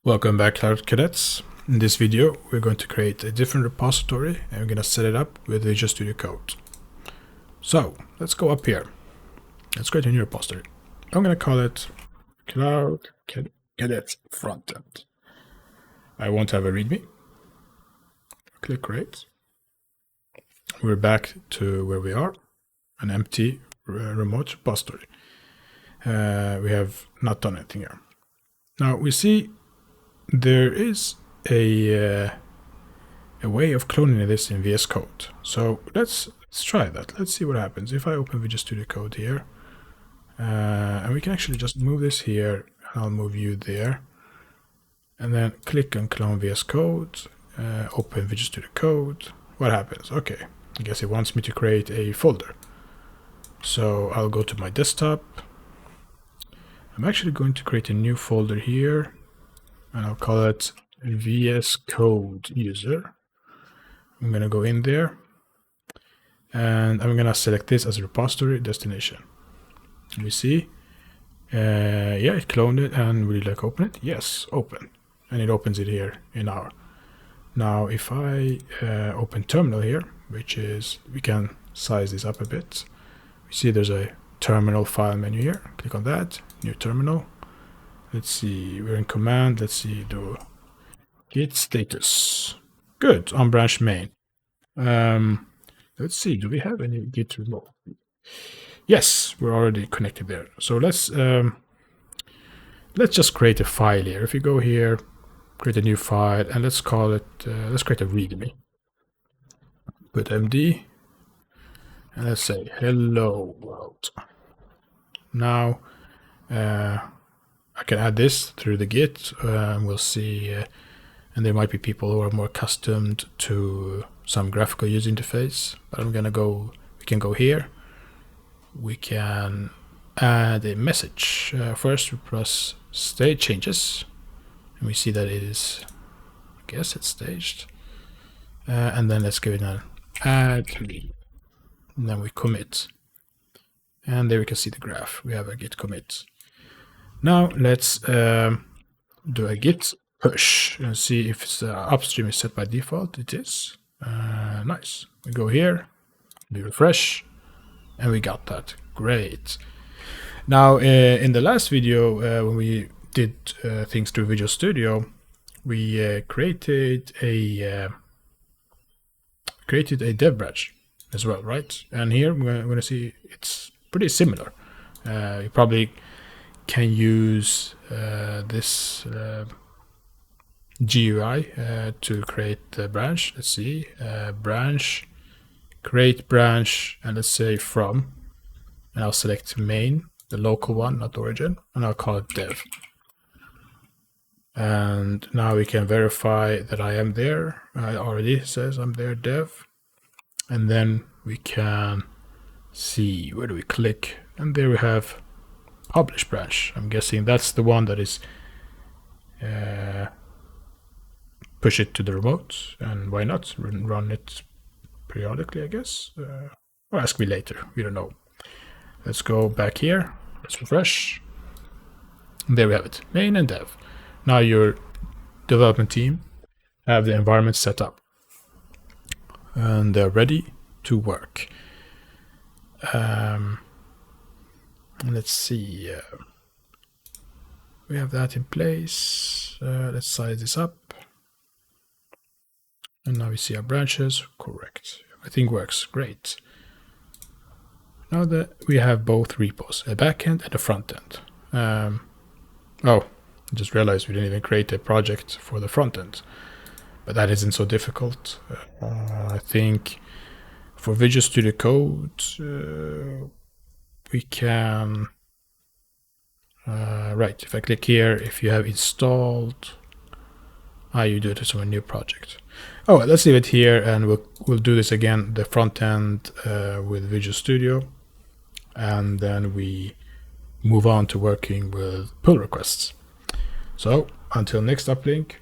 Welcome back, Cloud Cadets. In this video, we're going to create a different repository and we're going to set it up with Visual Studio Code. So let's go up here. Let's create a new repository. I'm going to call it Cloud Cadets Frontend. I want to have a README. Click Create. We're back to where we are, an empty remote repository. We have not done anything here. Now we see there is a way of cloning this in VS Code. So let's try that. Let's see what happens if I open Visual Studio Code here, and we can actually just move this here. I'll move you there, and then click on Clone VS Code. Open Visual Studio Code. What happens? Okay, I guess it wants me to create a folder. So I'll go to my desktop. I'm actually going to create a new folder here, and I'll call it VS Code User. I'm going to go in there, and I'm going to select this as a repository destination. We see, yeah, it cloned it, and would you like open it? Yes, open, and it opens it here in our. Now, if I open terminal here, which is, we can size this up a bit. We see there's a terminal file menu here. Click on that, new terminal. Let's see, we're in command. Let's see, do git status. Good, on branch main. Let's see, do we have any git remote? Yes, we're already connected there. So let's just create a file here. If you go here, create a new file, and let's call it, let's create a README. Put MD, and let's say hello world. Now, I can add this through the Git. We'll see, and there might be people who are more accustomed to some graphical user interface. But I'm gonna go. We can go here. We can add a message. First, we press stage changes, and we see that it is. I guess it's staged. And then let's give it an add, and then we commit. And there we can see the graph. We have a git commit. Now let's do a git push and see if it's, upstream is set by default. It is. Nice. We go here, we refresh, and we got that. Great. Now in the last video, when we did things through Visual Studio, we created a dev branch as well, right? And here we're going to see it's pretty similar. You probably can use this GUI to create the branch. Let's see, branch, create branch, and let's say from, and I'll select main, the local one, not origin, and I'll call it dev. And now we can verify that I am there. It already says I'm there, dev. And then we can see, where do we click? And there we have publish branch. I'm guessing that's the one that is push it to the remote, and why not run it periodically, I guess, or ask me later, we don't know. Let's go back here, let's refresh, and there we have it, main and dev. Now your development team have the environment set up and they're ready to work. Let's see, we have that in place. Let's size this up, and now we see our branches. Correct, everything works great. Now that we have both repos, a backend and a frontend. Oh, I just realized we didn't even create a project for the frontend, but that isn't so difficult. I think for Visual Studio Code, we can, right, if I click here, if you have installed, you do it as a new project. Oh, let's leave it here, and we'll do this again, the front end with Visual Studio, and then we move on to working with pull requests. So until next uplink,